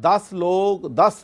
10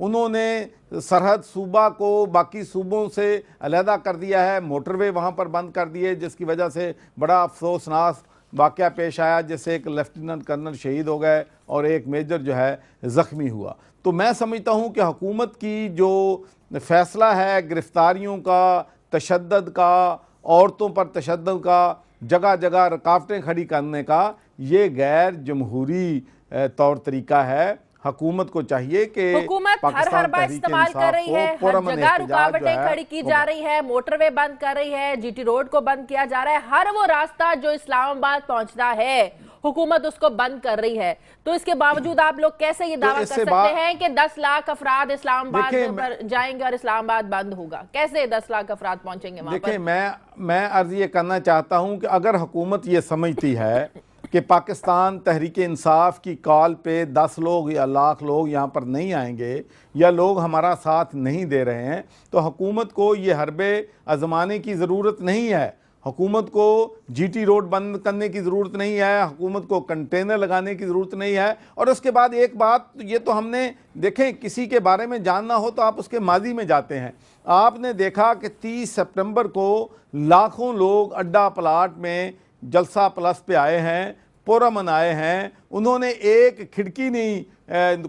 انہوں نے سرحد صوبہ کو باقی صوبوں سے علیحدہ کر دیا ہے، موٹر وے وہاں پر بند کر دیے، جس کی وجہ سے بڑا افسوسناک واقعہ پیش آیا، جس سے ایک لیفٹیننٹ کرنل شہید ہو گئے اور ایک میجر جو ہے زخمی ہوا۔ تو میں سمجھتا ہوں کہ حکومت کی جو فیصلہ ہے گرفتاریوں کا، تشدد کا، عورتوں پر تشدد کا، جگہ جگہ رکاوٹیں کھڑی کرنے کا، یہ غیر جمہوری طور طریقہ ہے۔ حکومت کو چاہیے کہ حکومت ہر حربہ استعمال کر رہی ہے، ہر جگہ رکاوٹیں کھڑی کی جا رہی ہے، موٹر وے بند کر رہی ہے، جی ٹی روڈ کو بند کیا جا رہا ہے، ہر وہ راستہ جو اسلام آباد پہنچتا ہے حکومت اس کو بند کر رہی ہے۔ تو اس کے باوجود آپ لوگ کیسے یہ دعویٰ کر سکتے ہیں کہ 10 لاکھ افراد اسلام آباد پر جائیں گے اور اسلام آباد بند ہوگا؟ کیسے 10 لاکھ افراد پہنچیں گے وہاں پر؟ دیکھیں، میں عرض یہ کرنا چاہتا ہوں کہ اگر حکومت یہ سمجھتی ہے کہ پاکستان تحریک انصاف کی کال پہ 10 لوگ یا لاکھ لوگ یہاں پر نہیں آئیں گے یا لوگ ہمارا ساتھ نہیں دے رہے ہیں، تو حکومت کو یہ حربے آزمانے کی ضرورت نہیں ہے، حکومت کو جی ٹی روڈ بند کرنے کی ضرورت نہیں ہے، حکومت کو کنٹینر لگانے کی ضرورت نہیں ہے۔ اور اس کے بعد ایک بات یہ تو ہم نے دیکھیں، کسی کے بارے میں جاننا ہو تو آپ اس کے ماضی میں جاتے ہیں۔ آپ نے دیکھا کہ 30 سپٹمبر کو لاکھوں لوگ اڈا پلاٹ میں جلسہ پلس پہ آئے ہیں، پرامن آئے ہیں، انہوں نے ایک کھڑکی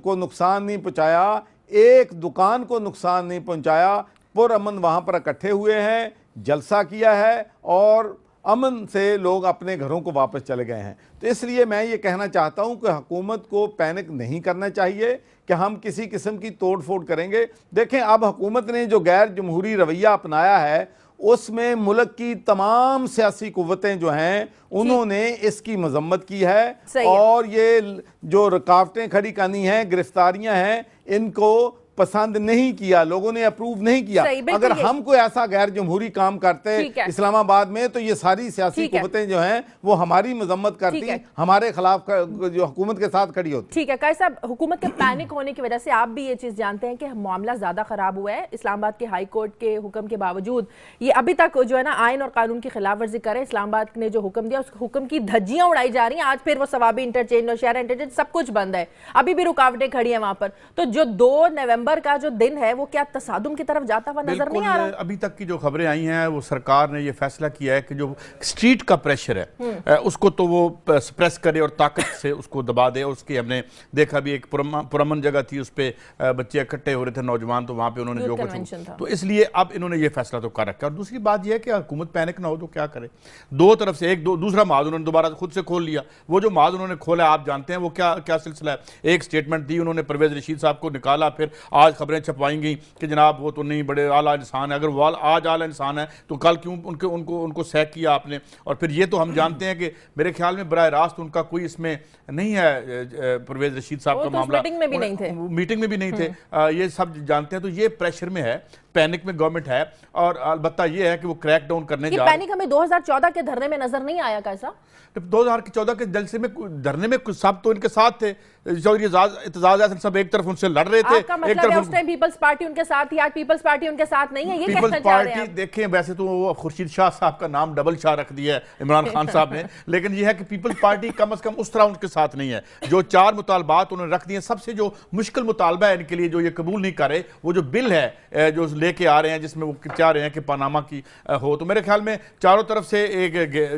کو نقصان نہیں پہنچایا، ایک دکان کو نقصان نہیں پہنچایا، پرامن وہاں پر اکٹھے ہوئے ہیں، جلسہ کیا ہے اور امن سے لوگ اپنے گھروں کو واپس چلے گئے ہیں۔ تو اس لیے میں یہ کہنا چاہتا ہوں کہ حکومت کو پینک نہیں کرنا چاہیے کہ ہم کسی قسم کی توڑ پھوڑ کریں گے۔ دیکھیں، اب حکومت نے جو غیر جمہوری رویہ اپنایا ہے اس میں ملک کی تمام سیاسی قوتیں جو ہیں انہوں نے اس کی مذمت کی ہے، اور یہ جو رکاوٹیں کھڑی کرنی ہیں، گرفتاریاں ہیں، ان کو پسند نہیں کیا، لوگوں نے اپروو نہیں کیا۔ اگر ہم کوئی ایسا غیر جمہوری کام کرتے اسلام آباد میں تو یہ ساری سیاسی قوتیں جو ہیں وہ ہماری مذمت کرتی، ہمارے خلاف جو حکومت کے ساتھ کھڑی ہوتی۔ ٹھیک ہے قائد صاحب، حکومت کے پینک ہونے کی وجہ سے آپ بھی یہ چیز جانتے ہیں کہ معاملہ زیادہ خراب ہوا ہے۔ اسلام آباد کے ہائی کورٹ کے حکم کے باوجود یہ ابھی تک جو ہے نا آئین اور قانون کی خلاف ورزی کرے۔ اسلام آباد نے جو حکم دیا اس حکم کی دھجیاں اڑائی جا رہی ہیں، آج پھر وہ ثوابی انٹرچینج اور شہر انٹرچینج سب کچھ بند ہے، ابھی بھی رکاوٹیں کھڑی ہیں وہاں پر۔ تو جو 2 نومبر کا جو دن ہے وہ کیا تصادم کی طرف جاتا ہوا نظر نہیں آ رہا؟ ابھی تک کی جو خبریں آئی ہیں وہ سرکار نے یہ فیصلہ کیا ہے کہ جو سٹریٹ کا پریشر ہے اس کو تو وہ سپریس کرے اور طاقت سے اس کو دبا دے۔ اس کی ہم نے دیکھا بھی ایک پرامن جگہ تھی، اس پہ بچے اکٹھے ہو رہے تھے نوجوان، تو وہاں پہ انہوں نے جو کچھ، تو اس لیے اب انہوں نے یہ فیصلہ تو کر رکھا۔ اور دوسری بات یہ ہے کہ حکومت پینک نہ ہو تو کیا کرے، دو طرف سے ایک دوسرا معاذ انہوں نے دوبارہ خود سے کھول لیا۔ وہ جو معاذ انہوں نے کھولا آپ جانتے ہیں وہ کیا سلسلہ ہے۔ ایک سٹیٹمنٹ دی انہوں نے، پرویز رشید صاحب کو نکالا، پھر آج خبریں چھپوائیں گئی کہ جناب وہ تو نہیں بڑے اعلیٰ انسان ہے، اگر وہ آج اعلیٰ انسان ہے تو کل کیوں ان کو سیک کیا آپ نے۔ اور پھر یہ تو ہم جانتے ہیں کہ میرے خیال میں براہ راست ان کا کوئی اس میں نہیں ہے، پرویز رشید صاحب کا معاملہ، میٹنگ میں بھی نہیں تھے، یہ سب جانتے ہیں۔ تو یہ پریشر میں ہے، پینک میں گورنمنٹ ہے، اور البتہ یہ ہے کہ وہ کریک ڈاؤن کرنے جا رہے ہیں۔ یہ پینک ہمیں 2014 کے دھرنے میں نظر نہیں آیا کیسا؟ 2014 کے جلسے میں دھرنے میں سب تو ان کے ساتھ تھے، چودھری اعتزاز احسن صاحب ایک طرف ان سے لڑ رہے تھے، آپ کا مطلب ہے اس ٹائم پیپلز پارٹی ان کے ساتھ تھی، آج پیپلز پارٹی ان کے ساتھ نہیں ہے، یہ کہنا چاہ رہے ہیں آپ؟ دیکھیں ویسے تو وہ خورشید شاہ صاحب کا نام ڈبل شاہ رکھ دیا ہے عمران خان صاحب نے، لیکن یہ ہے کہ پیپلز پارٹی کم از کم اس طرح ان کے ساتھ نہیں ہے۔ جو 4 مطالبات انہوں نے رکھ دیے، سب سے جو مشکل مطالبہ ہے ان کے لیے جو یہ قبول نہیں کر رہے، وہ جو بل ہے جو لے کے آ رہے ہیں جس میں وہ چاہ رہے ہیں کہ پاناما کی ہو، تو میرے خیال میں چاروں طرف سے ایک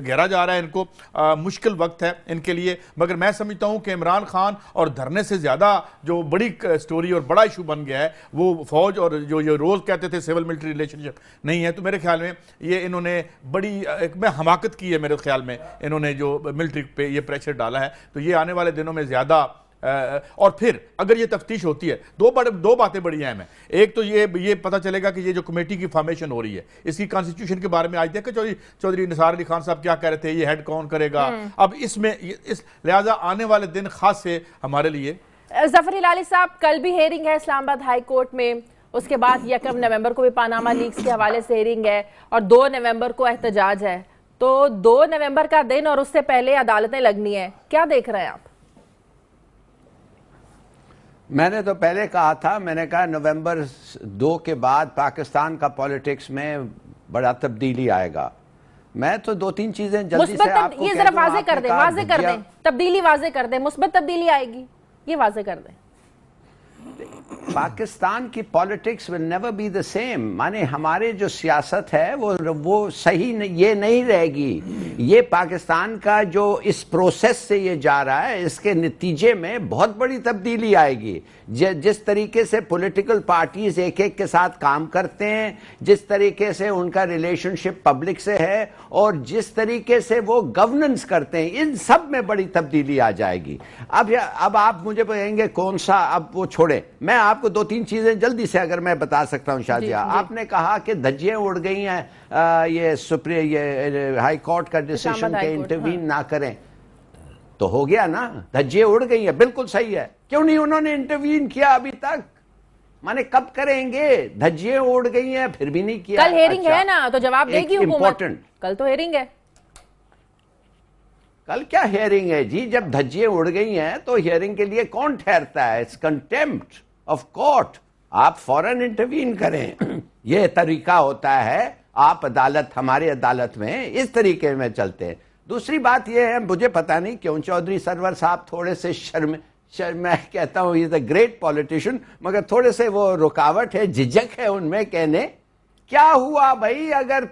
گھیرا جا رہا ہے ان کو، مشکل وقت ہے ان کے لیے۔ مگر میں سمجھتا ہوں کہ عمران خان اور دھرنے سے زیادہ جو بڑی سٹوری اور بڑا ایشو بن گیا ہے وہ فوج اور جو یہ روز کہتے تھے سیول ملٹری ریلیشن شپ نہیں ہے۔ تو میرے خیال میں یہ انہوں نے بڑی میں حماقت کی ہے، میرے خیال میں انہوں نے جو ملٹری پہ یہ پریشر ڈالا ہے، تو یہ آنے والے دنوں میں زیادہ، اور پھر اگر یہ تفتیش ہوتی ہے دو باتیں بڑی اہم ہیں۔ ایک تو یہ پتہ چلے گا کہ یہ جو کمیٹی کی فارمیشن ہو رہی ہے اس کی کانسٹیٹیوشن کے بارے میں آج دیکھیں چودھری نثار علی خان صاحب کیا کہہ رہے تھے، یہ ہیڈ کون کرے گا، اب اس میں لہٰذا آنے والے دن خاص سے ہمارے لیے۔ ظفر ہلالی صاحب، کل بھی ہیرنگ ہے اسلام آباد ہائی کورٹ میں، اس کے بعد 1 نومبر کو بھی پاناما لیکس کے حوالے سے ہیرنگ ہے، اور 2 نومبر کو احتجاج ہے، تو 2 نومبر کا دن اور اس سے پہلے عدالتیں لگنی ہیں، کیا دیکھ رہے ہیں آپ؟ میں نے تو پہلے کہا تھا، میں نے کہا نومبر 2 کے بعد پاکستان کا پالیٹکس میں بڑا تبدیلی آئے گا۔ میں تو 2-3 چیزیں جلدی سے آپ کو یہ ذرا واضح کر دیں، تبدیلی واضح کر دیں، مثبت تبدیلی آئے گی، یہ واضح کر دیں۔ پاکستان کی politics will never be the same. مانے ہمارے جو سیاست ہے وہ صحیح یہ نہیں رہے گی. یہ پاکستان کا جو اس پروسیس سے یہ جا رہا ہے اس کے نتیجے میں بہت بڑی تبدیلی آئے گی. جس طریقے سے پولیٹیکل پارٹیز ایک ایک کے ساتھ کام کرتے ہیں, جس طریقے سے ان کا ریلیشن شپ پبلک سے ہے, اور جس طریقے سے وہ گورننس کرتے ہیں, ان سب میں بڑی تبدیلی آ جائے گی. اب آپ مجھے کہیں گے کون سا, اب وہ چھوڑیں, میں آپ کو 2-3 چیزیں جلدی سے اگر میں بتا سکتا ہوں شازیہ. آپ نے کہا کہ دھجیاں اڑ گئی ہیں یہ ہائی کورٹ کا ڈیسیشن کہ انٹروین نہ کریں, تو ہو گیا نا, دھجیاں اڑ گئی ہیں, بالکل صحیح ہے. کیوں نہیں انہوں نے انٹروین کیا ابھی تک؟ مانے کب کریں گے؟ دھجیاں اڑ گئی ہیں پھر بھی نہیں کیا. کل ہیرنگ ہے نا, تو جواب دے گی حکومت. کل تو ہیرنگ ہے. کل کیا ہیرنگ ہے جی؟ جب دھجیاں اڑ گئی ہیں تو ہیرنگ کے لیے کون ٹھہرتا ہے؟ It's contempt of court. آپ فوراً انٹروین کریں. یہ طریقہ ہوتا ہے. آپ عدالت, ہماری عدالت میں اس طریقے میں چلتے ہیں. دوسری بات یہ ہے, مجھے پتا نہیں کیوں چودھری سرور صاحب تھوڑے سے میں کہتا ہوں he is a great politician, مگر تھوڑے سے وہ رکاوٹ ہے, جھجک ہے ان میں کہنے کیا ہوا بھائی اگر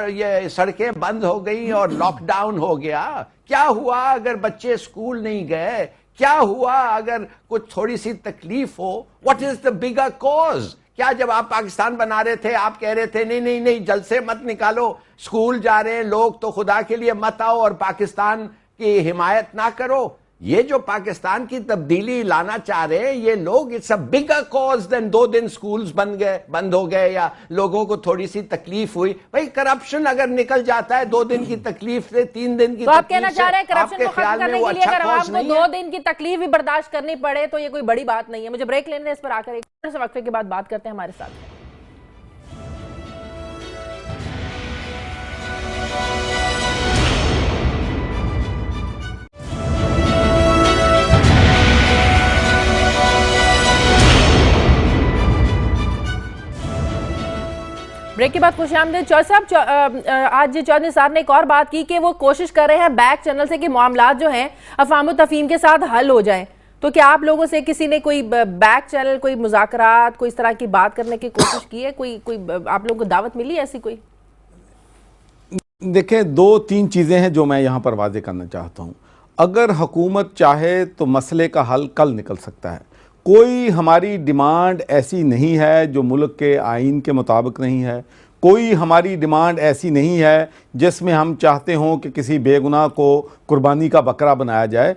یہ سڑکیں بند ہو گئی اور لاک ڈاؤن ہو گیا؟ کیا ہوا اگر بچے اسکول نہیں گئے؟ کیا ہوا اگر کچھ تھوڑی سی تکلیف ہو؟ What is the bigger cause? کیا جب آپ پاکستان بنا رہے تھے آپ کہہ رہے تھے نہیں جلسے مت نکالو, اسکول جا رہے ہیں لوگ تو خدا کے لیے مت آؤ اور پاکستان کی حمایت نہ کرو؟ یہ جو پاکستان کی تبدیلی لانا چاہ رہے ہیں یہ لوگ, it's a bigger cause then 2 دن سکولز بند ہو گئے یا لوگوں کو تھوڑی سی تکلیف ہوئی. بھائی کرپشن اگر نکل جاتا ہے 2 دن کی تکلیف سے, 3 دن کی تو آپ کہنا چاہ رہے ہیں کرپشن کو ختم کرنے کے لیے اچھا اگر آپ کو 2 دن کی تکلیف بھی برداشت کرنی پڑے تو یہ کوئی بڑی بات نہیں ہے. مجھے بریک لینے اس پر آ کر ایک چھوٹے سے وقفے کے بعد بات کرتے ہیں ہمارے ساتھ. بریک کے بعد خوش آمدید. چودھری صاحب, آج چودھری صاحب نے ایک اور بات کی کہ وہ کوشش کر رہے ہیں بیک چینل سے کہ معاملات جو ہیں افہام و تفہیم کے ساتھ حل ہو جائیں. تو کیا آپ لوگوں سے کسی نے کوئی بیک چینل, کوئی مذاکرات, کوئی اس طرح کی بات کرنے کی کوشش کی ہے؟ کوئی آپ لوگوں کو دعوت ملی ایسی کوئی؟ دیکھیں 2-3 چیزیں ہیں جو میں یہاں پر واضح کرنا چاہتا ہوں. اگر حکومت چاہے تو مسئلے کا حل کل نکل سکتا ہے. کوئی ہماری ڈیمانڈ ایسی نہیں ہے جو ملک کے آئین کے مطابق نہیں ہے. کوئی ہماری ڈیمانڈ ایسی نہیں ہے جس میں ہم چاہتے ہوں کہ کسی بے گناہ کو قربانی کا بکرا بنایا جائے.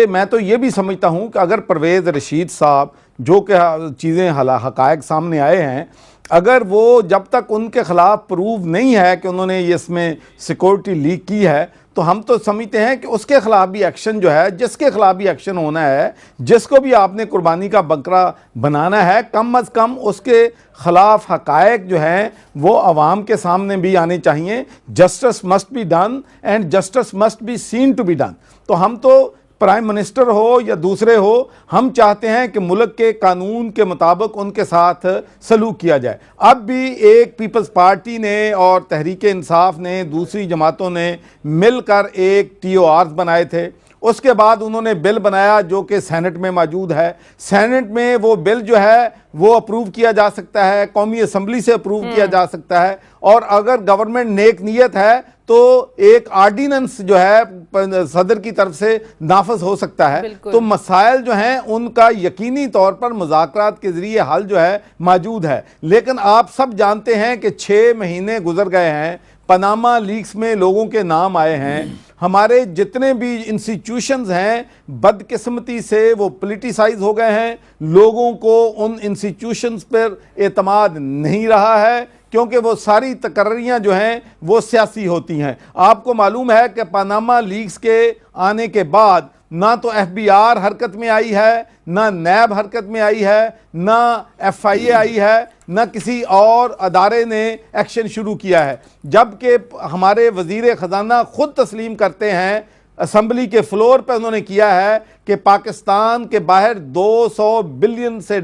میں تو یہ بھی سمجھتا ہوں کہ اگر پرویز رشید صاحب جو کہ چیزیں حقائق سامنے آئے ہیں, اگر وہ جب تک ان کے خلاف پروو نہیں ہے کہ انہوں نے اس میں سیکورٹی لیک کی ہے, تو ہم تو سمجھتے ہیں کہ اس کے خلاف بھی ایکشن جو ہے, جس کے خلاف بھی ایکشن ہونا ہے, جس کو بھی آپ نے قربانی کا بکرا بنانا ہے, کم از کم اس کے خلاف حقائق جو ہیں وہ عوام کے سامنے بھی آنے چاہیے. Justice must be done and justice must be seen to be done. تو ہم تو پرائم منسٹر ہو یا دوسرے ہو, ہم چاہتے ہیں کہ ملک کے قانون کے مطابق ان کے ساتھ سلوک کیا جائے. اب بھی ایک پیپلز پارٹی نے اور تحریک انصاف نے, دوسری جماعتوں نے مل کر ایک TORs بنائے تھے. اس کے بعد انہوں نے بل بنایا جو کہ سینٹ میں موجود ہے. سینٹ میں وہ بل جو ہے وہ اپروو کیا جا سکتا ہے, قومی اسمبلی سے اپروو کیا جا سکتا ہے, اور اگر گورنمنٹ نیک نیت ہے تو ایک آرڈیننس جو ہے صدر کی طرف سے نافذ ہو سکتا ہے. تو مسائل جو ہیں ان کا یقینی طور پر مذاکرات کے ذریعے حل جو ہے موجود ہے. لیکن آپ سب جانتے ہیں کہ 6 مہینے گزر گئے ہیں, پاناما لیکس میں لوگوں کے نام آئے ہیں. ہمارے جتنے بھی انسٹیٹیوشنز ہیں بدقسمتی سے وہ پولیٹیسائز ہو گئے ہیں. لوگوں کو ان انسٹیٹیوشنز پر اعتماد نہیں رہا ہے کیونکہ وہ ساری تقرریاں جو ہیں وہ سیاسی ہوتی ہیں. آپ کو معلوم ہے کہ پاناما لیکس کے آنے کے بعد نہ تو FBR حرکت میں آئی ہے, نہ نیب حرکت میں آئی ہے, نہ FIA آئی ہے, نہ کسی اور ادارے نے ایکشن شروع کیا ہے. جبکہ ہمارے وزیر خزانہ خود تسلیم کرتے ہیں, اسمبلی کے فلور پہ انہوں نے کیا ہے کہ پاکستان کے باہر $200 بلین سے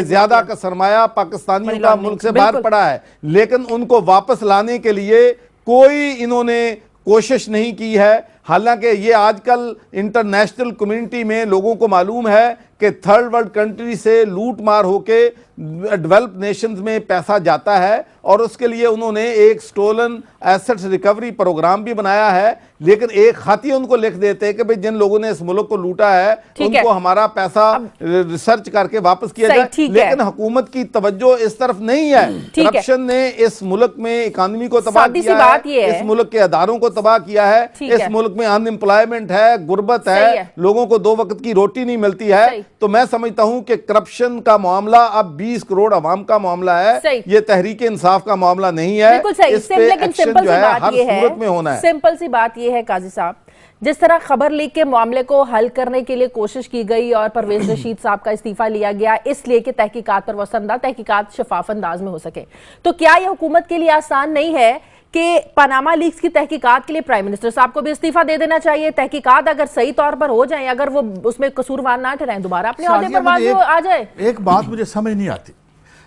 زیادہ کا سرمایہ پاکستانیوں کا ملک سے باہر پڑا ہے, لیکن ان کو واپس لانے کے لیے کوئی انہوں نے کوشش نہیں کی ہے. حالانکہ یہ آج کل انٹرنیشنل کمیونٹی میں لوگوں کو معلوم ہے کہ تھرڈ ورلڈ کنٹری سے لوٹ مار ہو کے ڈیولپ نیشنز میں پیسہ جاتا ہے اور اس کے لیے انہوں نے ایک سٹولن ایسٹس ریکوری پروگرام بھی بنایا ہے، لیکن ایک خط ہی ان کو لکھ دیتے کہ بھئی جن لوگوں نے اس ملک کو لوٹا ہے ان کو ہمارا پیسہ ریسرچ کر کے واپس کیا جائے، لیکن حکومت کی توجہ اس طرف نہیں ہے۔ کرپشن نے اس ملک میں اکانومی کو تباہ کیا ہے، اس ملک کے اداروں کو تباہ کیا ہے، اس ملک میں ان امپلائمنٹ ہے، غربت ہے، لوگوں کو 2 وقت کی روٹی نہیں ملتی ہے۔ تو میں سمجھتا ہوں کہ کرپشن کا معاملہ اب 20 کروڑ عوام کا معاملہ ہے، یہ تحریک انصاف کا معاملہ نہیں ہے، اس پہ ایکشن جو ہے ہر صورت میں ہونا ہے۔ سمپل سی بات یہ ہے قاضی صاحب، جس طرح خبر لیک کے معاملے کو حل کرنے کے لیے کوشش کی گئی اور پرویز رشید صاحب کا استعفیٰ لیا گیا اس لیے کہ تحقیقات پر وسعت انداز، تحقیقات شفاف انداز میں ہو سکے، تو کیا یہ حکومت کے لیے آسان نہیں ہے کہ پاناما لیکس کی تحقیقات کے لیے پرائم منسٹر صاحب کو بھی استعفیٰ دے دینا چاہیے؟ تحقیقات اگر صحیح طور پر ہو جائیں، اگر وہ اس میں قصوروار نہ ٹھہرائیں، دوبارہ اپنے عہدے پر واضح آ جائے۔ ایک بات مجھے سمجھ نہیں آتی،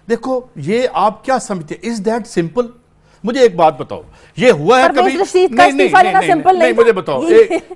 دیکھو یہ آپ کیا سمجھتے ہیں؟ Is that simple? مجھے ایک بات بتاؤ، یہ ہوا ہے کبھی؟ نہیں، مجھے بتاؤ،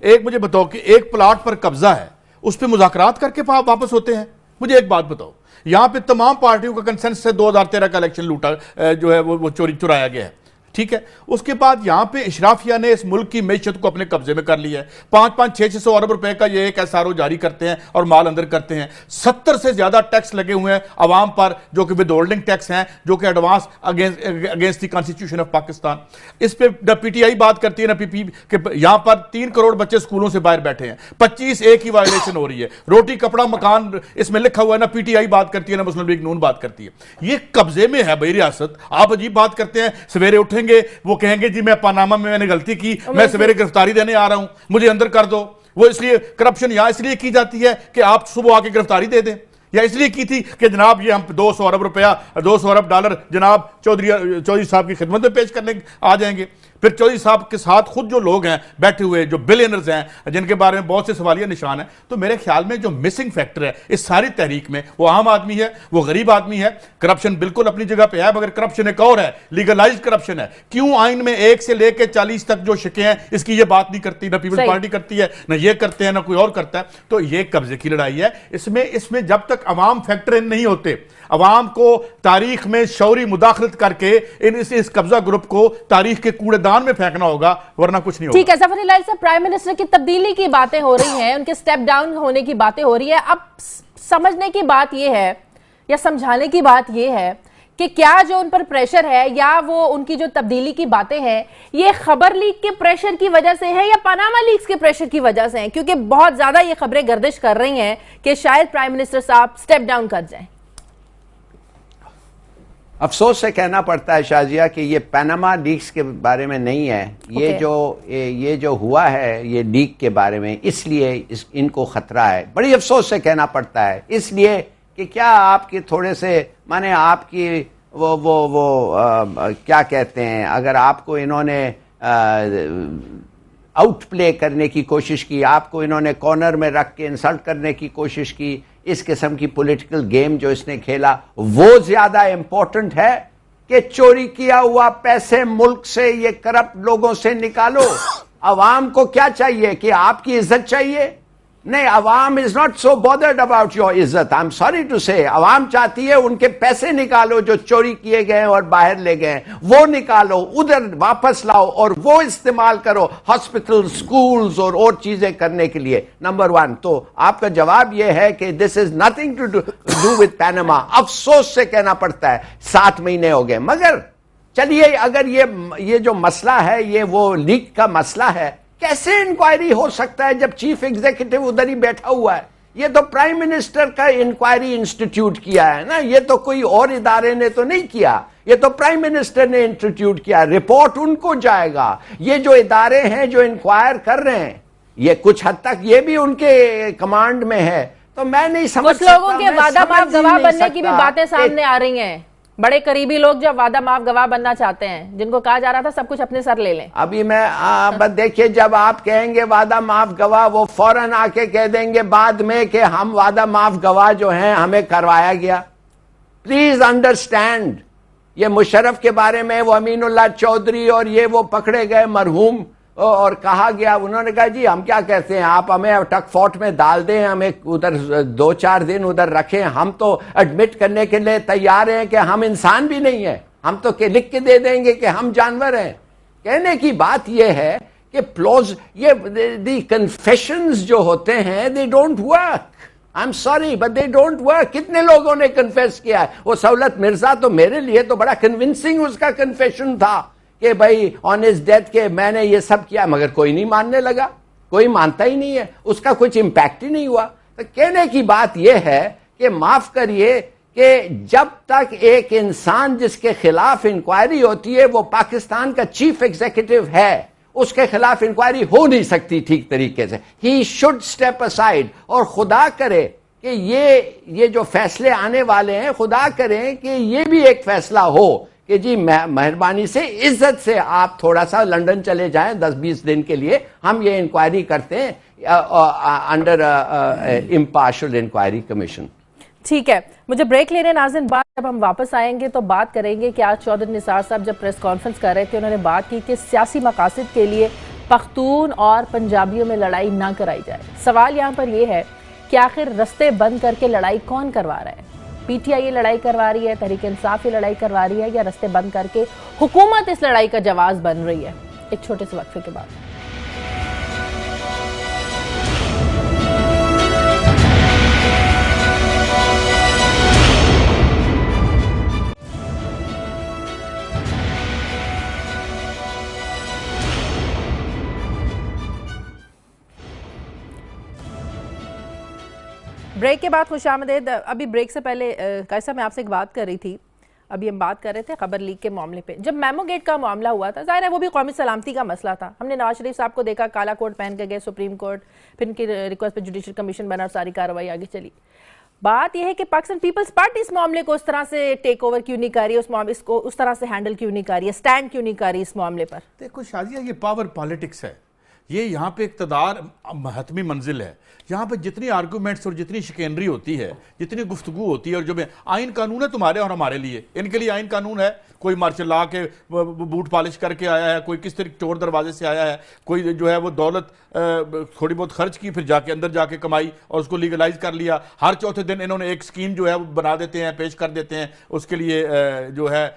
ایک مجھے بتاؤ کہ ایک پلاٹ پر قبضہ ہے، اس پہ مذاکرات کر کے واپس ہوتے ہیں؟ مجھے ایک بات بتاؤ، یہاں پہ تمام پارٹیوں کا کنسنس سے 2013 کا الیکشن لوٹا جو ہے وہ چرایا گیا ہے، ٹھیک ہے؟ اس کے بعد یہاں پہ اشرافیہ نے اس ملک کی معیشت کو اپنے قبضے میں کر لیا ہے، 500-600 ارب روپے کا یہ ایک SRO جاری کرتے ہیں اور مال اندر کرتے ہیں، 70 سے زیادہ ٹیکس لگے ہوئے ہیں عوام پر جو کہ ود ہولڈنگ ٹیکس ہیں، جو کہ advance against the constitution of Pakistan. اس پہ نہ پی ٹی آئی بات کرتی ہے نہ PP کہ یہاں پر 3 کروڑ بچے سکولوں سے باہر بیٹھے ہیں، 25 ایک ہی وائلیشن ہو رہی ہے، روٹی کپڑا مکان اس میں لکھا ہوا ہے، نہ پی ٹی آئی بات کرتی ہے نہ مسلم لیگ نون بات کرتی ہے۔ یہ قبضے میں ہے بھائی ریاست، آپ عجیب بات کرتے ہیں، سویرے اٹھیں گے وہ کہیں گے جی میں پاناما میں نے غلطی کی، میں سویرے گرفتاری دینے آ رہا ہوں، مجھے اندر کر دو۔ وہ اس لیے کرپشن یہاں اس لیے کی جاتی ہے کہ آپ صبح آ کے گرفتاری دے دیں، یا اس لیے کی تھی کہ جناب یہ ہم 200 ارب روپیہ 200 ارب ڈالر جناب چودھری صاحب کی خدمت میں پیش کرنے آ جائیں گے۔ پھر چودھری صاحب کے ساتھ خود جو لوگ ہیں بیٹھے ہوئے جو بلینرز ہیں جن کے بارے میں بہت سے سوالیہ نشان ہیں، تو میرے خیال میں جو مسنگ فیکٹر ہے اس ساری تحریک میں وہ عام آدمی ہے، وہ غریب آدمی ہے۔ کرپشن بالکل اپنی جگہ پہ ہے، مگر کرپشن ایک اور ہے، لیگلائزڈ کرپشن ہے۔ کیوں آئین میں 1 سے لے کے 40 تک جو شکیں ہیں اس کی یہ بات نہیں کرتی، نہ پیپلز پارٹی کرتی ہے، نہ یہ کرتے ہیں، نہ کوئی اور کرتا ہے۔ تو یہ قبضے کی لڑائی ہے، اس میں جب تک عوام فیکٹر ان نہیں ہوتے، عوام کو تاریخ میں شعوری مداخلت کر کے اس قبضہ گروپ کو تاریخ کے کوڑے دان میں پھینکنا ہوگا، ورنہ کچھ نہیں ہوگا۔ ٹھیک ہے ظفر الہی صاحب، پرائم منسٹر کی تبدیلی کی باتیں ہو رہی ہیں، ان کے سٹیپ ڈاؤن ہونے کی باتیں ہو رہی ہیں، اب سمجھنے کی بات یہ ہے یا سمجھانے کی بات یہ ہے کہ کیا جو ان پر پریشر ہے یا وہ ان کی جو تبدیلی کی باتیں ہیں یہ خبر لیک کے پریشر کی وجہ سے ہے یا پاناما لیکس کے پریشر کی وجہ سے ہیں؟ کیونکہ بہت زیادہ یہ خبریں گردش کر رہی ہیں کہ شاید پرائم منسٹر صاحب سٹیپ ڈاؤن کر جائیں۔ افسوس سے کہنا پڑتا ہے شازیہ کہ یہ پاناما لیکس کے بارے میں نہیں ہے، یہ جو ہوا ہے یہ لیک کے بارے میں، اس لیے ان کو خطرہ ہے۔ بڑی افسوس سے کہنا پڑتا ہے، اس لیے کہ کیا آپ کے تھوڑے سے مانے آپ کی کیا کہتے ہیں، اگر آپ کو انہوں نے آؤٹ پلے کرنے کی کوشش کی، آپ کو انہوں نے کارنر میں رکھ کے انسلٹ کرنے کی کوشش کی، اس قسم کی پولیٹیکل گیم جو اس نے کھیلا وہ زیادہ امپورٹنٹ ہے کہ چوری کیا ہوا پیسے ملک سے یہ کرپٹ لوگوں سے نکالو۔ عوام کو کیا چاہیے کہ آپ کی عزت چاہیے؟ نہیں، عوام is not so bothered about your عزت. I'm sorry to say. عوام چاہتی ہے ان کے پیسے نکالو جو چوری کیے گئے اور باہر لے گئے، وہ نکالو، ادھر واپس لاؤ اور وہ استعمال کرو ہاسپٹل، سکولز اور چیزیں کرنے کے لیے۔ نمبر 1 تو آپ کا جواب یہ ہے کہ this is nothing to do with Panama. افسوس سے کہنا پڑتا ہے 7 مہینے ہو گئے، مگر چلیے اگر یہ جو مسئلہ ہے یہ وہ لیک کا مسئلہ ہے، کیسے انکوائری ہو سکتا ہے جب چیف ایگزیکٹو ادھر ہی بیٹھا ہوا ہے؟ یہ تو پرائم منسٹر کا انکوائری انسٹیٹیوٹ کیا ہے نا، یہ تو کوئی اور ادارے نے تو نہیں کیا، یہ تو پرائم منسٹر نے انسٹیٹیوٹ کیا، رپورٹ ان کو جائے گا۔ یہ جو ادارے ہیں جو انکوائر کر رہے ہیں یہ کچھ حد تک یہ بھی ان کے کمانڈ میں ہے، تو میں نہیں سمجھ سکتا، کچھ لوگوں کے وعدہ معاف گواہ بننے کی بھی باتیں سامنے آ رہی ہیں، بڑے قریبی لوگ جب وعدہ معاف گواہ بننا چاہتے ہیں، جن کو کہا جا رہا تھا سب کچھ اپنے سر لے لیں۔ ابھی میں دیکھیے جب آپ کہیں گے وعدہ معاف گواہ، وہ فوراً آ کے کہہ دیں گے بعد میں کہ ہم وعدہ معاف گواہ جو ہیں ہمیں کروایا گیا۔ پلیز انڈرسٹینڈ، یہ مشرف کے بارے میں وہ امین اللہ چودھری اور یہ وہ پکڑے گئے مرحوم اور کہا گیا, انہوں نے کہا جی ہم کیا کہتے ہیں, آپ ہمیں ٹک فورٹ میں ڈال دیں, ہمیں ادھر 2-4 دن ادھر رکھیں, ہم تو ایڈمٹ کرنے کے لیے تیار ہیں کہ ہم انسان بھی نہیں ہیں, ہم تو لکھ کے دے دیں گے کہ ہم جانور ہیں. کہنے کی بات یہ ہے کہ دی کنفیشنز جو ہوتے ہیں they don't work. I'm sorry but they don't work. کتنے لوگوں نے کنفیس کیا ہے؟ وہ سہولت مرزا تو میرے لیے تو بڑا کنونسنگ اس کا کنفیشن تھا کہ بھائی آن ہز ڈیتھ کے میں نے یہ سب کیا, مگر کوئی نہیں ماننے لگا, کوئی مانتا ہی نہیں ہے, اس کا کچھ امپیکٹ ہی نہیں ہوا. تو کہنے کی بات یہ ہے کہ معاف کریے کہ جب تک ایک انسان جس کے خلاف انکوائری ہوتی ہے وہ پاکستان کا چیف ایگزیکٹو ہے, اس کے خلاف انکوائری ہو نہیں سکتی ٹھیک طریقے سے. ہی شوڈ اسٹیپ اسائڈ, اور خدا کرے کہ یہ جو فیصلے آنے والے ہیں, خدا کریں کہ یہ بھی ایک فیصلہ ہو کہ جی مہربانی سے عزت سے آپ تھوڑا سا لنڈن چلے جائیں 10-20 دن کے لیے, ہم یہ انکوائری کرتے ہیں انڈر امپارشل انکوائری کمیشن. ٹھیک ہے, مجھے بریک لینے ناظرین, بعد جب ہم واپس آئیں گے تو بات کریں گے کہ آج چودھری نثار صاحب جب پریس کانفرنس کر رہے تھے انہوں نے بات کی کہ سیاسی مقاصد کے لیے پختون اور پنجابیوں میں لڑائی نہ کرائی جائے. سوال یہاں پر یہ ہے کہ آخر رستے بند کر کے لڑائی کون کروا رہا ہے؟ پی ٹی آئی یہ لڑائی کروا رہی ہے, تحریک انصاف یہ لڑائی کروا رہی ہے, یا رستے بند کر کے حکومت اس لڑائی کا جواز بن رہی ہے؟ ایک چھوٹے سے وقفے کے بعد. بریک کے بعد خوش آمدید. ابھی بریک سے پہلے قیصر میں آپ سے ایک بات کر رہی تھی, ابھی ہم بات کر رہے تھے خبر لیک کے معاملے پہ. جب میمو گیٹ کا معاملہ ہوا تھا, ظاہر ہے وہ بھی قومی سلامتی کا مسئلہ تھا. ہم نے نواز شریف صاحب کو دیکھا کالا کوٹ پہن کے گئے سپریم کورٹ, پھر ان کی ریکویسٹ پہ جوڈیشل کمیشن بنا اور ساری کارروائی آگے چلی. بات یہ ہے کہ پاکستان پیپلز پارٹی اس معاملے کو اس طرح سے ٹیک اوور کیوں نہیں کر رہی, اس کو اس طرح سے ہینڈل کیوں نہیں کر رہی ہے, اسٹینڈ کیوں نہیں کر رہی اس معاملے پر؟ دیکھو شازیہ, یہ پاور پالیٹکس ہے, یہ یہاں پہ اقتدار حتمی منزل ہے. یہاں پہ جتنی آرگومنٹس اور جتنی شکنری ہوتی ہے, جتنی گفتگو ہوتی ہے, اور جو آئین قانون ہے تمہارے اور ہمارے لیے, ان کے لیے آئین قانون ہے. کوئی مارشل لا کے بوٹ پالش کر کے آیا ہے, کوئی کس طرح چور دروازے سے آیا ہے, کوئی جو ہے وہ دولت تھوڑی بہت خرچ کی پھر جا کے اندر جا کے کمائی اور اس کو لیگلائز کر لیا. ہر چوتھے دن انہوں نے ایک سکیم جو ہے وہ بنا دیتے ہیں, پیش کر دیتے ہیں, اس کے لیے جو ہے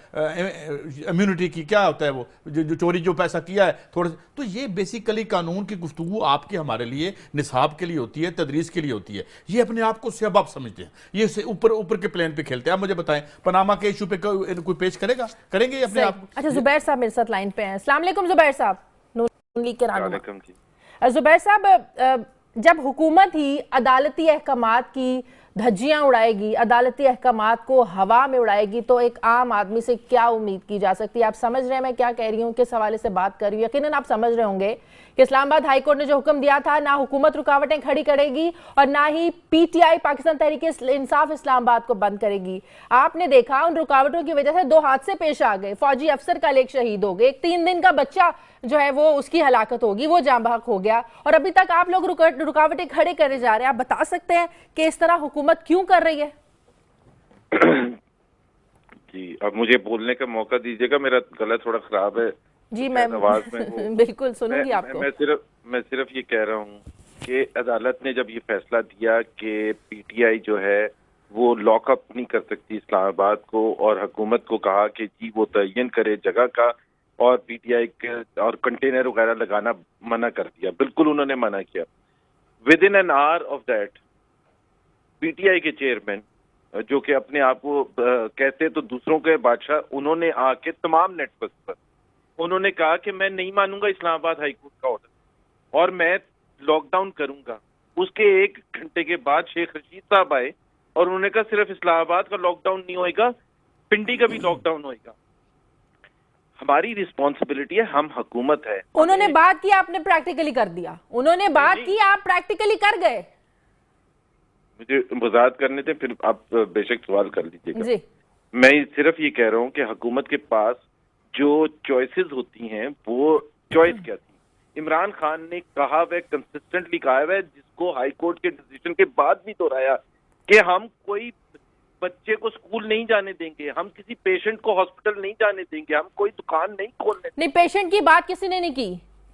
امیونٹی کی کیا ہوتا ہے وہ جو چوری جو پیسہ کیا ہے تھوڑا. تو یہ بیسیکلی قانون کی گفتگو آپ کے ہمارے لیے نصاب کے لیے ہوتی ہے, تدریس کے لیے ہوتی ہے. یہ اپنے آپ کو سبب سمجھتے ہیں, یہ اوپر کے پلین پہ کھیلتے ہیں. آپ مجھے بتائیں پاناما کے ایشو پہ کوئی پیش کریں گے اپنے آپ کو؟ اچھا, زبیر صاحب میرے ساتھ لائن پہ ہیں. السلام علیکم زبیر صاحب, نون لیگ کے رہنما. زبیر صاحب, جب حکومت ہی عدالتی احکامات کی دھجیاں اڑائے گی, عدالتی احکامات کو ہوا میں اڑائے گی, تو ایک عام آدمی سے کیا امید کی جا سکتی ہے؟ آپ سمجھ رہے ہیں میں کیا کہہ رہی ہوں, کس حوالے سے بات کر رہی ہوں؟ یقیناً آپ سمجھ رہے ہوں گے کہ اسلام آباد ہائی کورٹ نے جو حکم دیا تھا, نہ حکومت رکاوٹیں کھڑی کرے گی اور نہ ہی P T I Pakistan Tehreek Insaf اسلام آباد کو بند کرے گی. آپ نے دیکھا ان رکاوٹوں کی وجہ سے 2 حادثے پیش آ گئے, فوجی افسر کا ایک شہید ہو گئے, ایک 3 دن کا بچہ جو ہے وہ اس کی ہلاکت ہوگی, وہ جاں بحق ہو گیا, اور ابھی تک آپ لوگ رکاوٹیں کھڑے کرے جا رہے ہیں. آپ بتا سکتے ہیں کہ اس طرح حکومت کیوں کر رہی ہے؟ جی, اب مجھے بولنے کا موقع دیجیے گا, میرا گلا تھوڑا خراب ہے. جی میں بالکل سنوں گی آپ کو. میں صرف یہ کہہ رہا ہوں کہ عدالت نے جب یہ فیصلہ دیا کہ پی ٹی آئی جو ہے وہ لاک اپ نہیں کر سکتی اسلام آباد کو, اور حکومت کو کہا کہ جی وہ تعین کرے جگہ کا, اور پی ٹی آئی کے اور کنٹینر وغیرہ لگانا منع کر دیا. بالکل انہوں نے منع کیا. With in an hour of that P T I کے چیئرمین جو کہ اپنے آپ کو کہتے تو دوسروں کے بادشاہ, انہوں نے آ کے تمام نیٹ ورک پر انہوں نے کہا کہ میں نہیں مانوں گا اسلام آباد ہائی کورٹ کا آرڈر اور میں لاک ڈاؤن کروں گا. اس کے 1 گھنٹے کے بعد شیخ رشید صاحب آئے اور انہوں نے کہا صرف اسلام آباد کا لاک ڈاؤن نہیں ہوئے گا, پنڈی کا بھی لاک ڈاؤن ہوئے گا. ہماری رسپانسبلٹی ہے, ہم حکومت ہے. انہوں نے بات کی, آپ نے پریکٹیکلی کر دیا. انہوں نے بات کی, آپ پریکٹیکلی کر گئے. مجھے وضاحت کرنے تھے, پھر آپ بے شک سوال کر لیجیے گا. جی, میں صرف یہ کہہ رہا ہوں کہ حکومت کے پاس جو چوائسز ہوتی ہیں وہ چوائس کیا تھی. عمران خان نے کہا وہ کنسسٹنٹلی کہا ہے, جس کو ہائی کورٹ کے ڈیسیژن کے بعد بھی دہرایا, کہ ہم کوئی بچے کو اسکول نہیں جانے دیں گے, ہم کسی پیشنٹ کو ہاسپٹل نہیں جانے دیں گے, ہم کوئی دکان نہیں کھولنے دیں گے. نہیں, پیشنٹ کی بات کسی نے نہیں کی,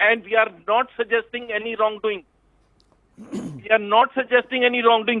and we are not suggesting any wrongdoing. We are not suggesting any wrongdoing.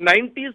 90s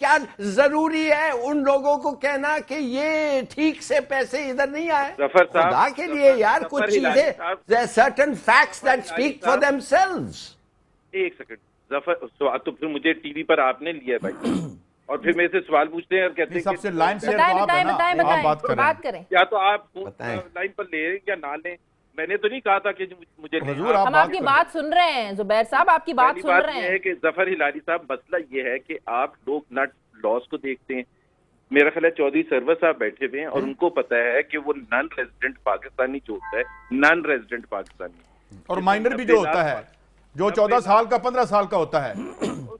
کیا ضروری ہے ان لوگوں کو کہنا کہ یہ ٹھیک سے پیسے ادھر نہیں آئے؟ ظفر صاحب، خدا کے لیے یار ظفر کچھ ہلالی چیزیں صاحب، there are certain facts Zafar that Hilali speak for صاحب، themselves. ایک سیکنڈ ظفر، تو پھر مجھے ٹی وی پر آپ نے لیا ہے بھائی، اور پھر میرے سے سوال پوچھتے ہیں اور کہتے ہیں سب سے لائن سے بتائیں بات کریں. یا تو آپ بتائیں. لائن پر لے یا نہ لیں. میں نے تو نہیں کہا تھا کہ مجھے حضور آپ ہم آپ کی بات سن رہے ہیں زبیر صاحب، آپ کی بات پہلی سن بات رہے یہ ہیں. ہے کہ ظفر ہلالی صاحب، مسئلہ یہ ہے کہ آپ لوگ نہ لاس کو دیکھتے ہیں. میرا خیال ہے چودھری سرور صاحب بیٹھے ہوئے ہیں اور ان کو پتا ہے کہ وہ نان ریزیڈنٹ پاکستانی جو ہوتا ہے، نان ریزیڈنٹ پاکستانی اور مائنر بھی جو ہوتا ہے، جو 14 سال کا 15 سال کا ہوتا ہے.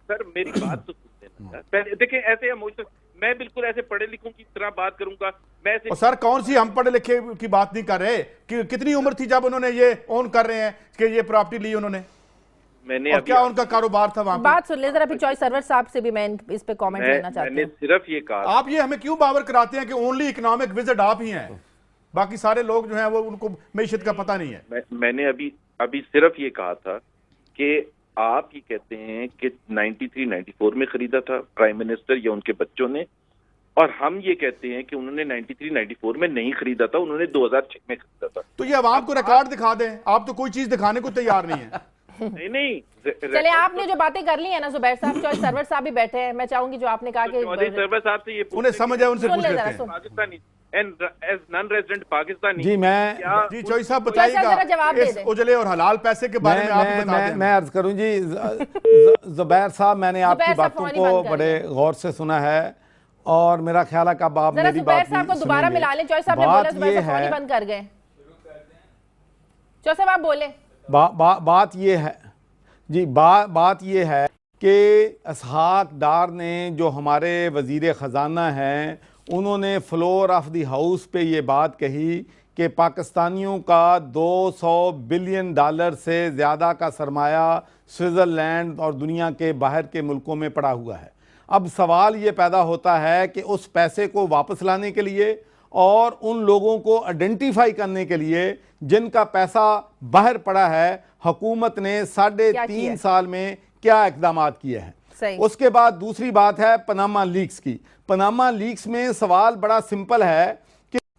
سر میری بات تو سن لینا پہلے. دیکھیں ایسے ایموشنل، میں بالکل ایسے پڑھے لکھوں کی طرح بات کروں گا. میں اور سر کون سی ہم پڑھے لکھے کی بات نہیں کر رہے کہ کتنی عمر تھی جب انہوں نے یہ اون کر رہے ہیں کہ یہ پراپرٹی لی انہوں نے، اور کیا ان کا کاروبار تھا وہاں پہ؟ بات سن لیں ذرا، پھر چوائس سرور صاحب سے بھی میں اس پہ کامنٹ لینا میں چاہتی نے ہوں. صرف یہ کہا، آپ یہ ہمیں کیوں باور کراتے ہیں کہ اونلی اکنامک وزٹ آپ ہی ہیں، باقی سارے لوگ جو ہیں وہ ان کو معیشت کا پتہ نہیں ہے. میں نے ابھی صرف یہ کہا تھا کہ آپ یہ کہتے ہیں کہ 93 94 میں خریدا تھا پرائم منسٹر یا ان کے بچوں نے، اور ہم یہ کہتے ہیں کہ انہوں نے 93 94 میں نہیں خریدا تھا، انہوں نے 2006 میں خریدا تھا. تو یہ عوام کو ریکارڈ دکھا دیں، آپ تو کوئی چیز دکھانے کو تیار نہیں ہے. نہیں چلے آپ نے جو باتیں کر لی ہیں نا زبیر صاحب، چوائس سرور صاحب بھی بیٹھے ہیں، میں چاہوں گی جو آپ نے کہا کہ چودھری سرور صاحب سے یہ انہیں سمجھ ہے، ان سے سن پوچھ لیں لیتے ذرا، ہیں. سن. Pakistani as non resident Pakistani. جی میں جی چوئی صاحب بتائیے ذرا جواب گا دے اس دیں. اجلے اور حلال پیسے کے بارے میں آپ بھی بتا دیں. میں عرض کروں جی زبیر صاحب، میں نے آپ زبیر کی صاحب باتوں فون ہی کو بند کر بڑے دیں. غور سے سنا ہے اور میرا خیال ہے کہ اب آپ ذرا میری زبیر بات صاحب کو بھی دوبارہ سنیں گے. ملا لیں. چوائس صاحب نے بولا بات زبیر یہ صاحب فون ہی ہے، بند کر گئے. چوائس صاحب آپ بولیں. بات یہ ہے جی، بات یہ ہے کہ اسحاق ڈار نے جو ہمارے وزیر خزانہ ہیں، انہوں نے فلور آف دی ہاؤس پہ یہ بات کہی کہ پاکستانیوں کا $200 بلین سے زیادہ کا سرمایہ سوئٹزرلینڈ اور دنیا کے باہر کے ملکوں میں پڑا ہوا ہے. اب سوال یہ پیدا ہوتا ہے کہ اس پیسے کو واپس لانے کے لیے اور ان لوگوں کو آئیڈینٹیفائی کرنے کے لیے جن کا پیسہ باہر پڑا ہے، حکومت نے 3.5 سال میں کیا اقدامات کیے ہیں. اس کے بعد دوسری بات ہے پاناما لیکس کی. پاناما لیکس میں سوال بڑا سمپل ہے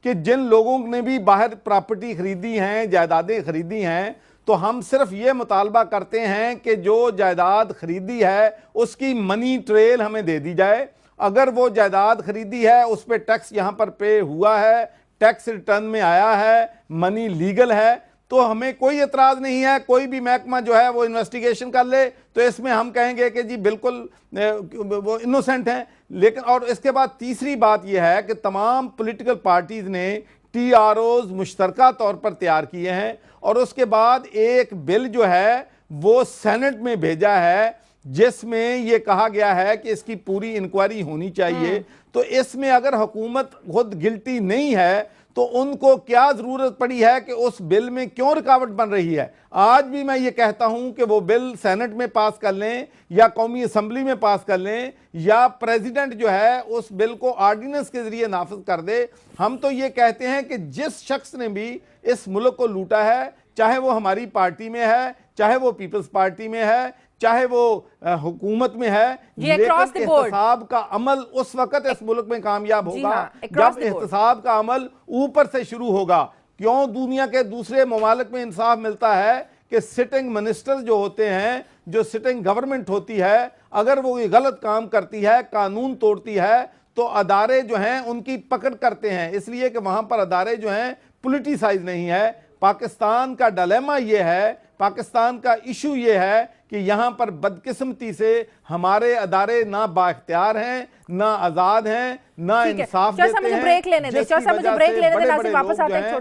کہ جن لوگوں نے بھی باہر پراپرٹی خریدی ہیں، جائیدادیں خریدی ہیں، تو ہم صرف یہ مطالبہ کرتے ہیں کہ جو جائیداد خریدی ہے اس کی منی ٹریل ہمیں دے دی جائے. اگر وہ جائیداد خریدی ہے، اس پہ ٹیکس یہاں پر پے ہوا ہے، ٹیکس ریٹرن میں آیا ہے، منی لیگل ہے، تو ہمیں کوئی اعتراض نہیں ہے. کوئی بھی محکمہ جو ہے وہ انویسٹیگیشن کر لے تو اس میں ہم کہیں گے کہ جی بالکل وہ انوسنٹ ہیں. لیکن اور اس کے بعد تیسری بات یہ ہے کہ تمام پولیٹیکل پارٹیز نے TROs مشترکہ طور پر تیار کیے ہیں اور اس کے بعد ایک بل جو ہے وہ سینٹ میں بھیجا ہے جس میں یہ کہا گیا ہے کہ اس کی پوری انکوائری ہونی چاہیے. تو اس میں اگر حکومت خود گلٹی نہیں ہے تو ان کو کیا ضرورت پڑی ہے کہ اس بل میں کیوں رکاوٹ بن رہی ہے؟ آج بھی میں یہ کہتا ہوں کہ وہ بل سینٹ میں پاس کر لیں یا قومی اسمبلی میں پاس کر لیں یا پریزیڈنٹ جو ہے اس بل کو آرڈیننس کے ذریعے نافذ کر دے. ہم تو یہ کہتے ہیں کہ جس شخص نے بھی اس ملک کو لوٹا ہے، چاہے وہ ہماری پارٹی میں ہے، چاہے وہ پیپلز پارٹی میں ہے، چاہے وہ حکومت میں ہے، لیکن احتساب کا عمل اس وقت اس ملک میں کامیاب ہوگا جب احتساب کا عمل اوپر سے شروع ہوگا. کیوں دنیا کے دوسرے ممالک میں انصاف ملتا ہے کہ سٹنگ منسٹر جو ہوتے ہیں، جو سٹنگ گورنمنٹ ہوتی ہے، اگر وہ یہ غلط کام کرتی ہے، قانون توڑتی ہے، تو ادارے جو ہیں ان کی پکڑ کرتے ہیں، اس لیے کہ وہاں پر ادارے جو ہیں پولیٹیسائز نہیں ہے. پاکستان کا ڈیلیما یہ ہے، پاکستان کا ایشو یہ ہے کہ یہاں پر بدقسمتی سے ہمارے ادارے نہ با اختیار ہیں، نہ آزاد ہیں، نہ انصاف دیتے ہیں. مجھے بریک لینے دیں، مجھے بریک لینے دیں، ناظرین واپس آتے ہیں ایک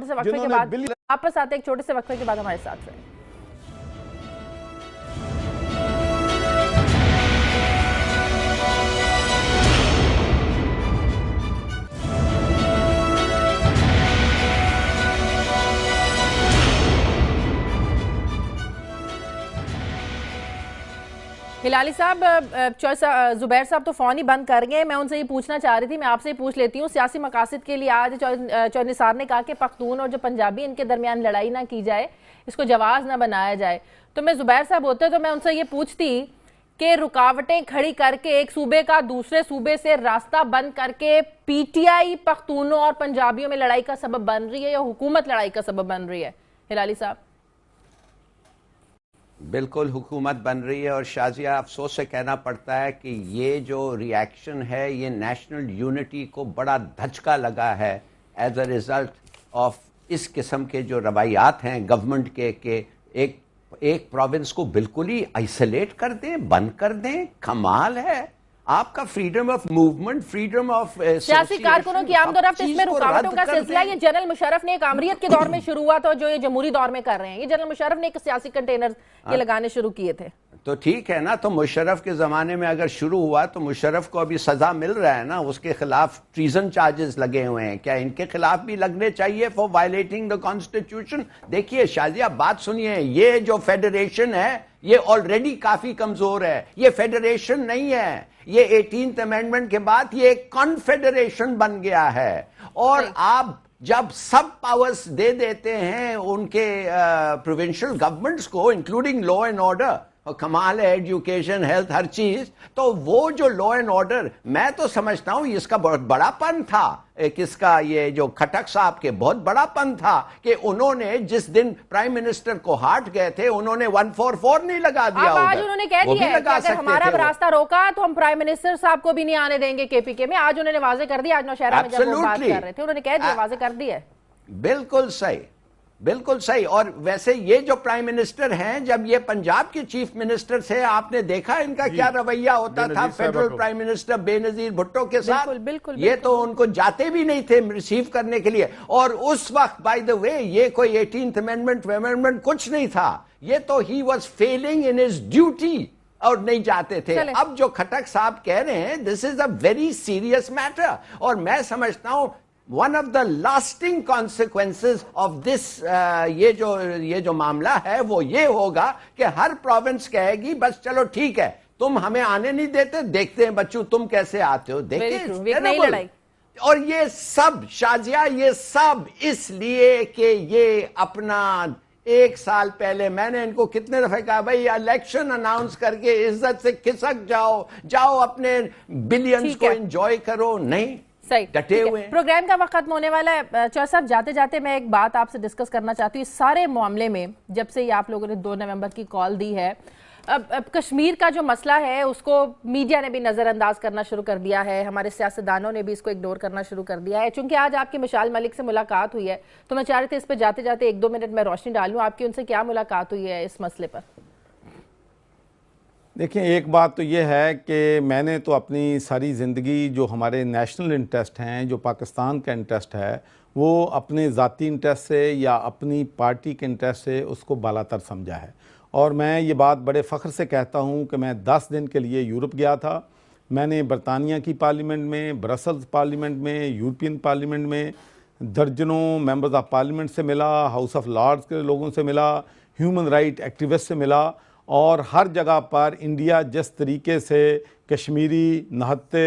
چھوٹے سے وقفے کے بعد ہمارے ساتھ رہیں. ہلالی صاحب، زبیر صاحب تو فون ہی بند کر گئے. میں ان سے یہ پوچھنا چاہ رہی تھی، میں آپ سے ہی پوچھ لیتی ہوں. سیاسی مقاصد کے لیے آج چوہدری نثار نے کہا کہ پختون اور جو پنجابی ان کے درمیان لڑائی نہ کی جائے، اس کو جواز نہ بنایا جائے. تو میں زبیر صاحب ہوتے تو میں ان سے یہ پوچھتی کہ رکاوٹیں کھڑی کر کے ایک صوبے کا دوسرے صوبے سے راستہ بند کر کے پی ٹی آئی پختونوں اور پنجابیوں میں لڑائی کا سبب بن رہی ہے یا حکومت لڑائی کا سبب بن رہی ہے؟ ہلالی صاحب بالکل حکومت بن رہی ہے، اور شازیہ افسوس سے کہنا پڑتا ہے کہ یہ جو ری ایکشن ہے یہ نیشنل یونٹی کو بڑا دھچکا لگا ہے ایز اے ریزلٹ آف اس قسم کے جو روایات ہیں گورنمنٹ کے کہ ایک پروونس کو بالکل ہی آئسولیٹ کر دیں، بند کر دیں. کمال ہے آپ کا freedom of movement, freedom of سیاسی کارکنوں کی آمد و رفت، اس میں رکاوٹوں کا سلسلہ یہ جنرل مشرف نے ایک آمریت کے دور میں شروع ہوا تھا جو یہ جمہوری دور میں کر رہے ہیں. یہ جنرل مشرف نے ایک سیاسی کنٹینر یہ لگانے شروع کیے تھے. تو ٹھیک ہے نا، تو مشرف کے زمانے میں اگر شروع ہوا تو مشرف کو ابھی سزا مل رہا ہے نا، اس کے خلاف ٹریزن چارجز لگے ہوئے ہیں، کیا ان کے خلاف بھی لگنے چاہیے فار وائلیٹنگ دا کانسٹیٹیوشن؟ دیکھیے شازیہ بات سنیے، یہ جو فیڈریشن ہے یہ آلریڈی کافی کمزور ہے. یہ فیڈریشن نہیں ہے، یہ 18th امینڈمنٹ کے بعد یہ ایک کانفیڈریشن بن گیا ہے. اور آپ جب سب پاورز دے دیتے ہیں ان کے پروونشل گورنمنٹس کو انکلوڈنگ لا اینڈ آرڈر، اور کمال ہے ایجوکیشن، ہیلتھ، ہر چیز، تو وہ جو لا اینڈ آرڈر میں تو سمجھتا ہوں اس کا بہت بڑا پن تھا، کس کا، یہ جو کھٹک صاحب کے بہت بڑا پن تھا کہ انہوں نے جس دن پرائم منسٹر کو ہارٹ گئے تھے انہوں نے 144 نہیں لگا دیا. اب آج انہوں نے کہہ دیا ہے کہ اگر ہمارا راستہ روکا تو ہم پرائم منسٹر صاحب کو بھی نہیں آنے دیں گے کے پی کے میں. آج انہوں نے واضح کر دیا، آج نوشہرہ میں جب وہ بات کر رہے تھے انہوں نے کہہ دیا، واضح کر دیا. بالکل صحیح، بالکل صحیح. اور ویسے یہ جو پرائم منسٹر ہیں، جب یہ پنجاب کے چیف منسٹر تھے آپ نے دیکھا ان کا کیا رویہ ہوتا تھا فیڈرل پرائم منسٹر بے نظیر بھٹو کے ساتھ. یہ تو ان کو جاتے بھی نہیں تھے ریسیو کرنے کے لیے. اور اس وقت بائی دا وے یہ کوئی 18th امینڈمنٹ کچھ نہیں تھا، یہ تو he was feeling in his duty اور نہیں جاتے تھے. اب جو کھٹک صاحب کہہ رہے ہیں دس از اے ویری سیریس میٹر، اور میں سمجھتا ہوں one of the lasting consequences of this یہ جو معاملہ ہے وہ یہ ہوگا کہ ہر پروونس کہے گی بس چلو ٹھیک ہے تم ہمیں آنے نہیں دیتے، دیکھتے ہیں بچوں تم کیسے آتے ہو. دیکھیں، اور یہ سب شازیہ یہ سب اس لیے کہ یہ اپنا 1 سال پہلے میں نے ان کو کتنے دفعہ کہا بھائی الیکشن اناؤنس کر کے عزت سے کھسک جاؤ اپنے بلینز کو انجوائے کرو. نہیں، پروگرام کا وقت ختم ہونے والا ہے. چودھری صاحب جاتے جاتے میں ایک بات آپ سے ڈسکس کرنا چاہتی ہوں. اس سارے معاملے میں جب سے آپ لوگوں نے 2 نومبر کی کال دی ہے، اب کشمیر کا جو مسئلہ ہے اس کو میڈیا نے بھی نظر انداز کرنا شروع کر دیا ہے، ہمارے سیاستدانوں نے بھی اس کو اگنور کرنا شروع کر دیا ہے. چونکہ آج آپ کی مشال ملک سے ملاقات ہوئی ہے تو میں چاہ رہی تھی اس پہ جاتے جاتے 1-2 منٹ میں روشنی ڈالوں. آپ کی ان سے کیا ملاقات ہوئی ہے اس مسئلے پر؟ دیکھیں، ایک بات تو یہ ہے کہ میں نے تو اپنی ساری زندگی جو ہمارے نیشنل انٹرسٹ ہیں، جو پاکستان کا انٹرسٹ ہے، وہ اپنے ذاتی انٹرسٹ سے یا اپنی پارٹی کے انٹرسٹ سے اس کو بالاتر سمجھا ہے. اور میں یہ بات بڑے فخر سے کہتا ہوں کہ میں 10 دن کے لیے یورپ گیا تھا. میں نے برطانیہ کی پارلیمنٹ میں، برسلز پارلیمنٹ میں، یورپین پارلیمنٹ میں درجنوں ممبرز آف پارلیمنٹ سے ملا، ہاؤس آف لارڈز کے لوگوں سے ملا، ہیومن رائٹ ایکٹیوسٹ سے ملا. اور ہر جگہ پر انڈیا جس طریقے سے کشمیری نہتے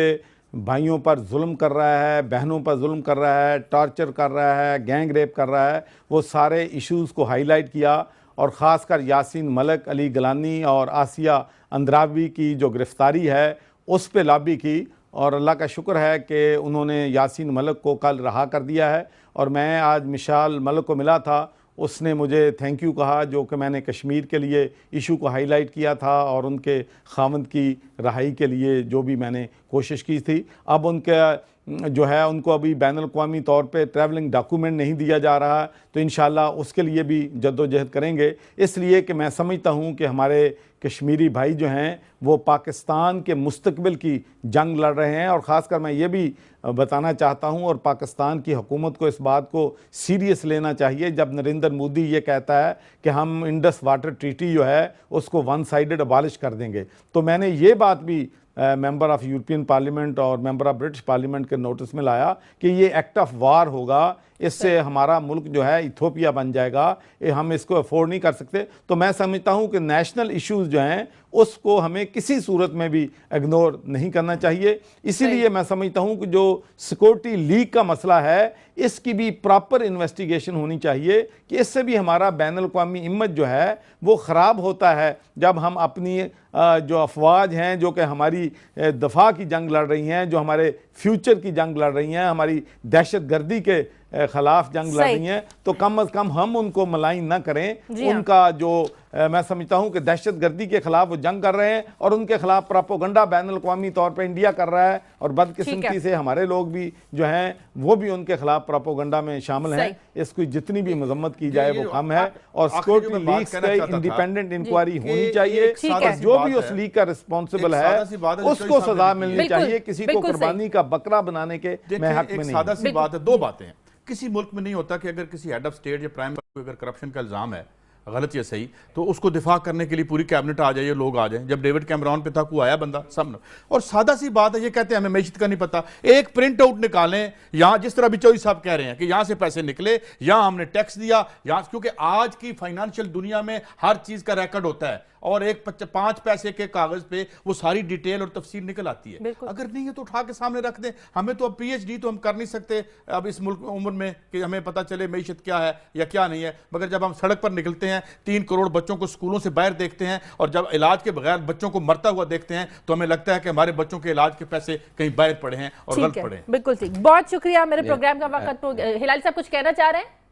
بھائیوں پر ظلم کر رہا ہے، بہنوں پر ظلم کر رہا ہے، ٹارچر کر رہا ہے، گینگ ریپ کر رہا ہے، وہ سارے ایشوز کو ہائی لائٹ کیا. اور خاص کر یاسین ملک، علی گلانی اور آسیہ اندراوی کی جو گرفتاری ہے اس پہ لابی کی. اور اللہ کا شکر ہے کہ انہوں نے یاسین ملک کو کل رہا کر دیا ہے. اور میں آج مشال ملک کو ملا تھا، اس نے مجھے تھینک یو کہا جو کہ میں نے کشمیر کے لیے ایشو کو ہائی لائٹ کیا تھا اور ان کے خاوند کی رہائی کے لیے جو بھی میں نے کوشش کی تھی. اب ان کے جو ہے ان کو ابھی بین الاقوامی طور پہ ٹریولنگ ڈاکومنٹ نہیں دیا جا رہا، تو انشاءاللہ اس کے لیے بھی جد و جہد کریں گے. اس لیے کہ میں سمجھتا ہوں کہ ہمارے کشمیری بھائی جو ہیں وہ پاکستان کے مستقبل کی جنگ لڑ رہے ہیں. اور خاص کر میں یہ بھی بتانا چاہتا ہوں اور پاکستان کی حکومت کو اس بات کو سیریس لینا چاہیے جب نریندر مودی یہ کہتا ہے کہ ہم انڈس واٹر ٹریٹی جو ہے اس کو 1 سائیڈڈ ابالش کر دیں گے. تو میں نے یہ بات بھی ممبر آف یورپین پارلیمنٹ اور ممبر آف برٹش پارلیمنٹ کے نوٹس میں لایا کہ یہ ایکٹ آف وار ہوگا، اس سے ہمارا ملک جو ہے ایتھوپیا بن جائے گا، ہم اس کو افورڈ نہیں کر سکتے۔ تو میں سمجھتا ہوں کہ نیشنل ایشوز جو ہیں اس کو ہمیں کسی صورت میں بھی اگنور نہیں کرنا چاہیے۔ اسی لیے میں سمجھتا ہوں کہ جو سیکورٹی لیک کا مسئلہ ہے اس کی بھی پراپر انویسٹیگیشن ہونی چاہیے، کہ اس سے بھی ہمارا بین الاقوامی امیج جو ہے وہ خراب ہوتا ہے جب ہم اپنی جو افواج ہیں جو کہ ہماری دفاع کی جنگ لڑ رہی ہیں، جو ہمارے فیوچر کی جنگ لڑ رہی ہیں، ہماری دہشت گردی کے خلاف جنگ لڑ رہی ہیں، تو کم از کم ہم ان کو ملائن نہ کریں۔ ان کا جو میں سمجھتا ہوں کہ دہشت گردی کے خلاف وہ جنگ کر رہے ہیں اور ان کے خلاف پراپوگنڈا بین الاقوامی طور پہ انڈیا کر رہا ہے، اور بدقسمتی سے ہمارے لوگ بھی جو ہیں وہ بھی ان کے خلاف پراپوگنڈا میں شامل ہیں۔ اس کو جتنی بھی مذمت کی جائے وہ کم ہے، اور سیکورٹی لیکس کی انڈیپینڈنٹ انکوائری ہونی چاہیے، اور جو بھی اس لیک کا رسپانسبل ہے اس کو سزا ملنی چاہیے، کسی کو قربانی کا بکرا بنانے کے میں حق میں نہیں۔ سادہ سی بات ہے، دو باتیں ہیں۔ کسی ملک میں نہیں ہوتا کہ اگر کسی ہیڈ آف اسٹیٹ یا پرائم منسٹر کو اگر کرپشن کا الزام ہے، غلط یا صحیح، تو اس کو دفاع کرنے کے لیے پوری کیبنٹ آ جائے، لوگ آ جائیں۔ جب ڈیوڈ کیمرون پہ تھا کوئی آیا بندہ سب نے، اور سادہ سی بات ہے، یہ کہتے ہیں ہمیں معیشت کا نہیں پتا، ایک پرنٹ آؤٹ نکالیں یہاں، جس طرح بچوئی صاحب کہہ رہے ہیں کہ یہاں سے پیسے نکلے، یہاں ہم نے ٹیکس دیا، یہاں، کیونکہ آج کی فائنانشل دنیا میں ہر چیز کا ریکارڈ ہوتا ہے، اور ایک 5 پیسے کے کاغذ پہ وہ ساری ڈیٹیل اور تفصیل نکل آتی ہے۔ اگر نہیں ہے تو اٹھا کے سامنے رکھ دیں۔ ہمیں تو اب پی ایچ ڈی تو ہم کر نہیں سکتے اب اس ملک عمر میں کہ ہمیں پتہ چلے معیشت کیا ہے یا کیا نہیں ہے، مگر جب ہم سڑک پر نکلتے ہیں 3 کروڑ بچوں کو اسکولوں سے باہر دیکھتے ہیں، اور جب علاج کے بغیر بچوں کو مرتا ہوا دیکھتے ہیں، تو ہمیں لگتا ہے کہ ہمارے بچوں کے علاج کے پیسے کہیں باہر پڑے ہیں اور غلط پڑے ہیں۔ بالکل ٹھیک، بہت شکریہ۔ میرے پروگرام کا وقت، ہلال صاحب کچھ کہنا چاہ رہے ہیں؟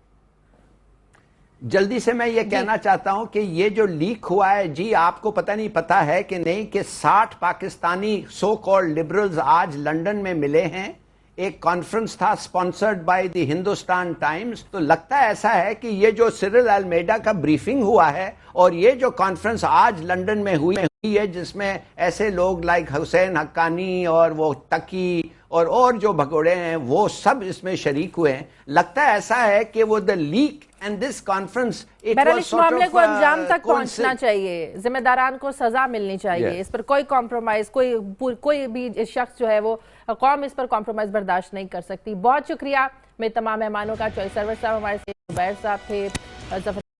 جلدی سے میں یہ کہنا چاہتا ہوں کہ یہ جو لیک ہوا ہے، جی آپ کو پتہ نہیں پتا ہے کہ نہیں کہ 60 پاکستانی سو کالڈ لبرلز آج لنڈن میں ملے ہیں، ایک کانفرنس تھا sponsored by the Hindustan Times. تو لگتا ہے ایسا ہے کہ یہ جو سرل المیڈا کا بریفنگ ہوا ہے اور یہ جو کانفرنس آج لنڈن میں ہوئی ہے، جس میں ایسے لوگ لائک حسین حقانی اور وہ تقی اور جو بھگوڑے ہیں وہ سب اس میں شریک ہوئے ہیں، لگتا ہے ایسا ہے کہ وہ the lack and this conference بہرحال اس معاملے کو انجام تک پہنچنا چاہیے، ذمہ داران کو سزا ملنی چاہیے، اس پر کوئی کمپرومائز، کوئی بھی شخص جو ہے وہ قوم اس پر کمپرومائز برداشت نہیں کر سکتی۔ بہت شکریہ میرے تمام مہمانوں کا، چوائس سرور صاحب ہمارے سے، زبیر صاحب تھے، ظفر